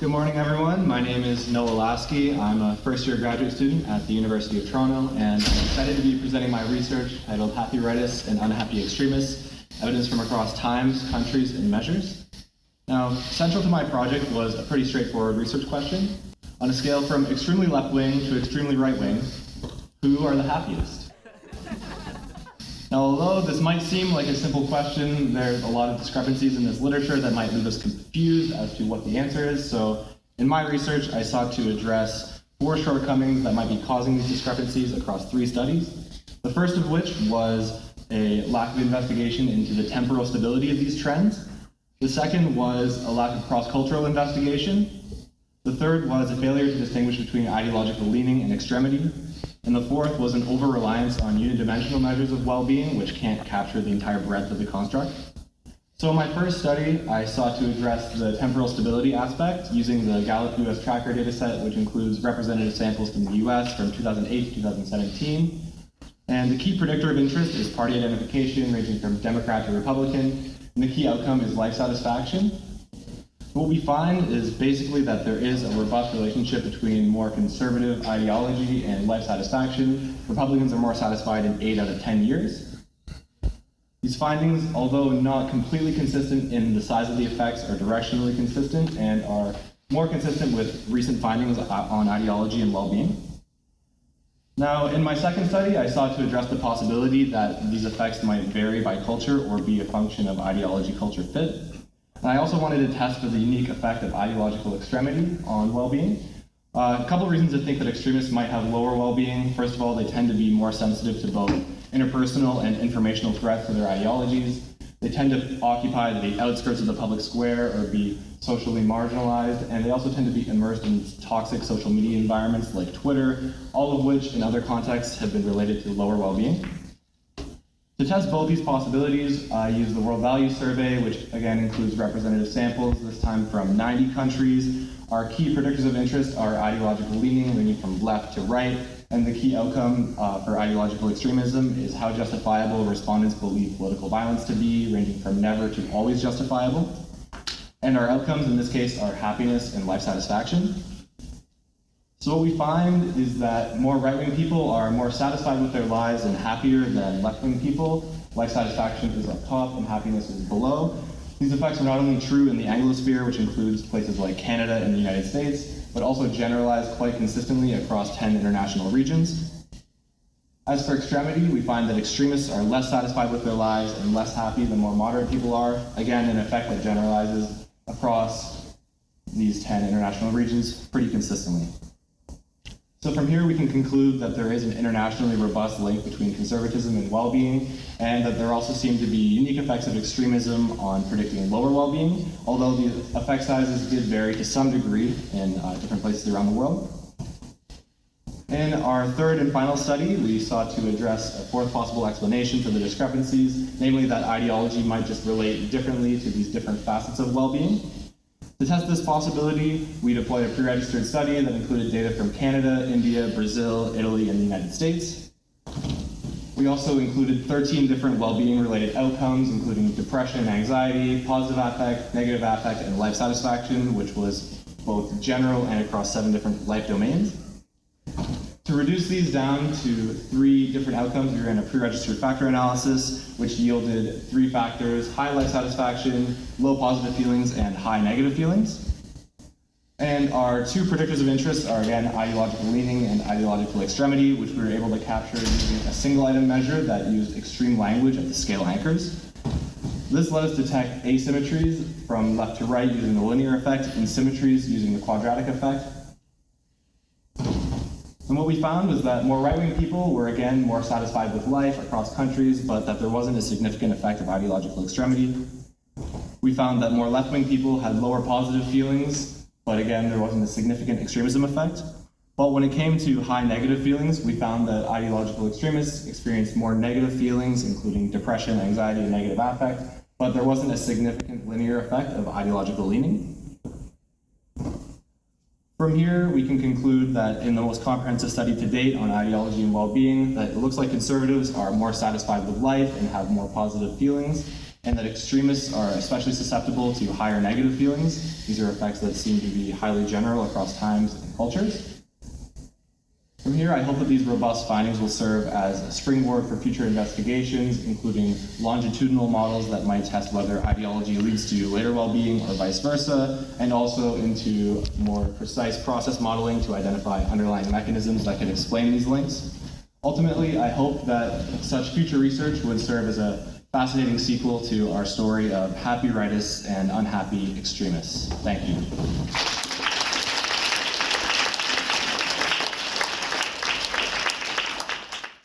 Good morning, everyone. My name is Noah Lasky. I'm a first-year graduate student at the University of Toronto, and I'm excited to be presenting my research titled Happy Rightists and Unhappy Extremists, Evidence from Across Times, Countries, and Measures. Now, central to my project was a pretty straightforward research question. On a scale from extremely left-wing to extremely right-wing, who are the happiest? Now, although this might seem like a simple question, there's a lot of discrepancies in this literature that might leave us confused as to what the answer is. So in my research, I sought to address 4 shortcomings that might be causing these discrepancies across 3 studies. The first of which was a lack of investigation into the temporal stability of these trends. The second was a lack of cross-cultural investigation. The third was a failure to distinguish between ideological leaning and extremity. And the fourth was an over-reliance on unidimensional measures of well-being, which can't capture the entire breadth of the construct. So in my first study, I sought to address the temporal stability aspect using the Gallup US Tracker dataset, which includes representative samples from the US from 2008 to 2017. And the key predictor of interest is party identification, ranging from Democrat to Republican, and the key outcome is life satisfaction. What we find is basically that there is a robust relationship between more conservative ideology and life satisfaction. Republicans are more satisfied in 8 out of 10 years. These findings, although not completely consistent in the size of the effects, are directionally consistent and are more consistent with recent findings on ideology and well-being. Now, in my second study, I sought to address the possibility that these effects might vary by culture or be a function of ideology-culture fit. And I also wanted to test for the unique effect of ideological extremity on well-being. A couple of reasons to think that extremists might have lower well-being. First of all, they tend to be more sensitive to both interpersonal and informational threats to their ideologies. They tend to occupy the outskirts of the public square or be socially marginalized, and they also tend to be immersed in toxic social media environments like Twitter, all of which in other contexts have been related to lower well-being. To test both these possibilities, I used the World Values Survey, which again includes representative samples, this time from 90 countries. Our key predictors of interest are ideological leaning, ranging from left to right, and the key outcome for ideological extremism is how justifiable respondents believe political violence to be, ranging from never to always justifiable. And our outcomes in this case are happiness and life satisfaction. So what we find is that more right-wing people are more satisfied with their lives and happier than left-wing people. Life satisfaction is up top and happiness is below. These effects are not only true in the Anglosphere, which includes places like Canada and the United States, but also generalized quite consistently across 10 international regions. As for extremity, we find that extremists are less satisfied with their lives and less happy than more moderate people are. Again, an effect that generalizes across these 10 international regions pretty consistently. So from here, we can conclude that there is an internationally robust link between conservatism and well-being, and that there also seem to be unique effects of extremism on predicting lower well-being, although the effect sizes did vary to some degree in different places around the world. In our third and final study, we sought to address a fourth possible explanation for the discrepancies, namely that ideology might just relate differently to these different facets of well-being. To test this possibility, we deployed a pre-registered study that included data from Canada, India, Brazil, Italy, and the United States. We also included 13 different well-being related outcomes, including depression, anxiety, positive affect, negative affect, and life satisfaction, which was both general and across 7 different life domains. To reduce these down to 3 different outcomes, we ran a pre-registered factor analysis, which yielded 3 factors: high life satisfaction, low positive feelings, and high negative feelings. And our 2 predictors of interest are, again, ideological leaning and ideological extremity, which we were able to capture using a single item measure that used extreme language at the scale anchors. This let us detect asymmetries from left to right using the linear effect and symmetries using the quadratic effect. And what we found was that more right-wing people were, again, more satisfied with life across countries, but that there wasn't a significant effect of ideological extremity. We found that more left-wing people had lower positive feelings, but again, there wasn't a significant extremism effect. But when it came to high negative feelings, we found that ideological extremists experienced more negative feelings, including depression, anxiety, and negative affect, but there wasn't a significant linear effect of ideological leaning. From here, we can conclude that in the most comprehensive study to date on ideology and well-being, that it looks like conservatives are more satisfied with life and have more positive feelings, and that extremists are especially susceptible to higher negative feelings. These are effects that seem to be highly general across times and cultures. From here, I hope that these robust findings will serve as a springboard for future investigations, including longitudinal models that might test whether ideology leads to later well-being or vice versa, and also into more precise process modeling to identify underlying mechanisms that can explain these links. Ultimately, I hope that such future research would serve as a fascinating sequel to our story of happy rightists and unhappy extremists. Thank you.